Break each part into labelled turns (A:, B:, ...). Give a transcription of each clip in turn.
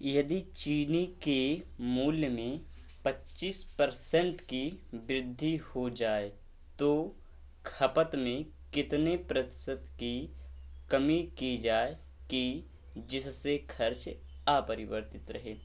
A: यदि चीनी के मूल्य में 25% की वृद्धि हो जाए तो खपत में कितने प्रतिशत की कमी की जाए कि जिससे खर्च अपरिवर्तित रहे।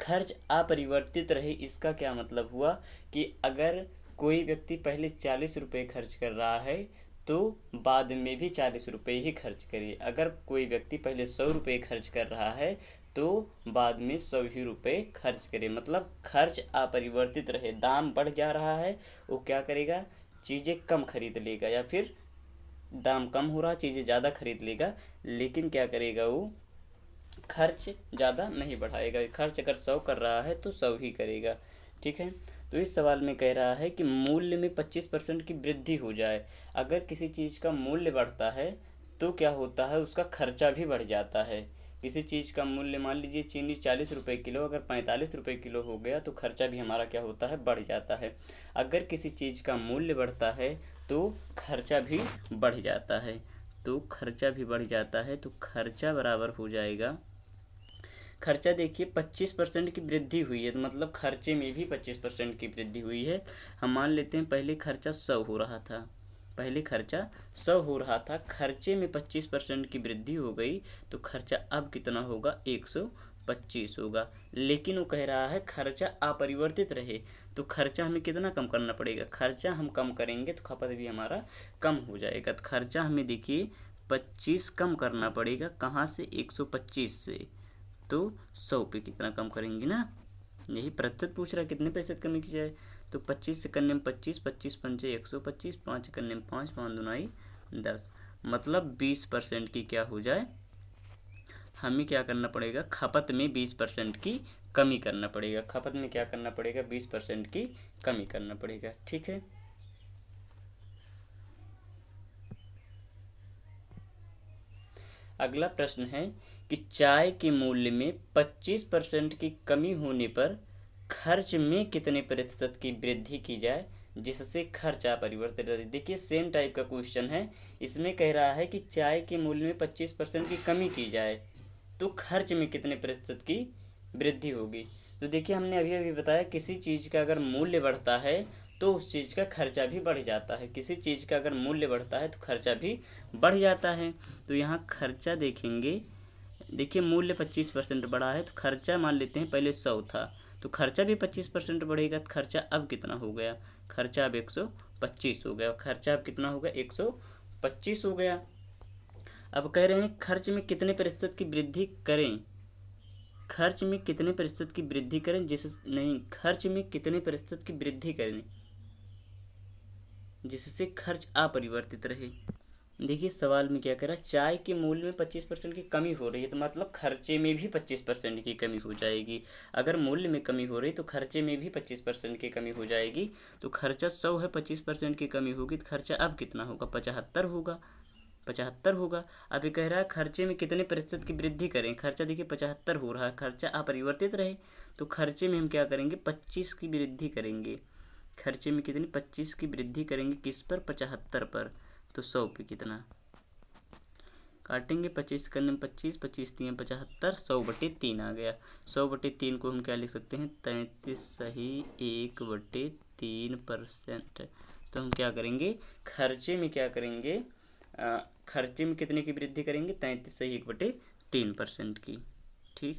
A: खर्च अपरिवर्तित रहे इसका क्या मतलब हुआ कि अगर कोई व्यक्ति पहले 40 रुपये खर्च कर रहा है तो बाद में भी 40 रुपये ही खर्च करे। अगर कोई व्यक्ति पहले 100 रुपये खर्च कर रहा है तो बाद में 100 ही रुपये खर्च करे। मतलब खर्च अपरिवर्तित रहे, दाम बढ़ जा रहा है वो क्या करेगा, चीज़ें कम खरीद लेगा, या फिर दाम कम हो रहा चीज़ें ज़्यादा खरीद लेगा, लेकिन क्या करेगा वो खर्च ज़्यादा नहीं बढ़ाएगा। खर्च अगर 100 कर रहा है तो 100 ही करेगा। ठीक है, तो इस सवाल में कह रहा है कि मूल्य में 25% की वृद्धि हो जाए। अगर किसी चीज़ का मूल्य बढ़ता है तो क्या होता है, उसका खर्चा भी बढ़ जाता है। किसी चीज़ का मूल्य, मान लीजिए चीनी 40 रुपये किलो, अगर 45 रुपये किलो हो गया तो खर्चा भी हमारा क्या होता है, बढ़ जाता है। अगर किसी चीज़ का मूल्य बढ़ता है तो खर्चा भी बढ़ जाता है। तो खर्चा भी बढ़ जाता है तो खर्चा बराबर हो जाएगा, खर्चा देखिए 25% की वृद्धि हुई है तो मतलब खर्चे में भी 25% की वृद्धि हुई है। हम मान लेते हैं पहले खर्चा 100 हो रहा था, पहले खर्चा 100 हो रहा था, खर्चे में 25% की वृद्धि हो गई तो खर्चा अब कितना होगा, 125 होगा। लेकिन वो कह रहा है खर्चा अपरिवर्तित रहे, तो खर्चा हमें कितना कम करना पड़ेगा, खर्चा हम कम करेंगे तो खपत भी हमारा कम हो जाएगा। तो खर्चा हमें देखिए 25 कम करना पड़ेगा, कहाँ से, 125 से। तो 100 पे कितना कम करेंगे ना, यही प्रतिशत पूछ रहा है, कितने प्रतिशत कमी की जाए। तो 25 से करने में 25, 25 पंचे 125, 5 करने में 5, 5 दुनाई 10, मतलब 20% की क्या हो जाए, हमें क्या करना पड़ेगा, खपत में 20% की कमी करना पड़ेगा। खपत में क्या करना पड़ेगा, 20% की कमी करना पड़ेगा। ठीक है, अगला प्रश्न है कि चाय के मूल्य में 25% की कमी होने पर खर्च में कितने प्रतिशत की वृद्धि की जाए जिससे खर्च अपरिवर्तित रहे। देखिए सेम टाइप का क्वेश्चन है, इसमें कह रहा है कि चाय के मूल्य में 25% की कमी की जाए तो खर्च में कितने प्रतिशत की वृद्धि होगी। तो देखिए हमने अभी अभी बताया किसी चीज़ का अगर मूल्य बढ़ता है तो उस चीज़ का खर्चा भी बढ़ जाता है, किसी चीज़ का अगर मूल्य बढ़ता है तो खर्चा भी बढ़ जाता है। तो यहाँ खर्चा देखेंगे, देखिए मूल्य 25% बढ़ा है तो खर्चा मान लेते हैं पहले 100 था तो खर्चा भी 25% बढ़ेगा, तो खर्चा अब कितना हो गया, खर्चा अब 125 हो गया। खर्चा अब कितना हो गया, 125 हो गया। अब कह रहे हैं खर्च में कितने प्रतिशत की वृद्धि करें, खर्च में कितने प्रतिशत की वृद्धि करें जिस नहीं, खर्च में कितने प्रतिशत की वृद्धि करें जिससे खर्च अपरिवर्तित रहे। देखिए सवाल में क्या कह रहा है, चाय के मूल्य में 25% की कमी हो रही है तो मतलब खर्चे में भी 25% की कमी हो जाएगी। अगर मूल्य में कमी हो रही तो खर्चे में भी 25% की कमी हो जाएगी। तो खर्चा 100 है, 25% की कमी होगी तो खर्चा अब कितना होगा, 75 होगा, 75 होगा। अब ये कह रहा है खर्चे में कितने प्रतिशत की वृद्धि करें, खर्चा देखिए 75 हो रहा है, खर्चा अपरिवर्तित रहे तो खर्चे में हम क्या करेंगे, 25 की वृद्धि करेंगे। खर्चे में कितनी, 25 की वृद्धि करेंगे, किस पर, 75 पर। तो 100 पे कितना काटेंगे, 25 करने में 25, 25 3 75, 100/3 आ गया। 100/3 को हम क्या लिख सकते हैं, 33 सही 1/3%। तो हम क्या करेंगे, खर्चे में क्या करेंगे, खर्चे में कितने की वृद्धि करेंगे, 33 सही 1/3% की। ठीक।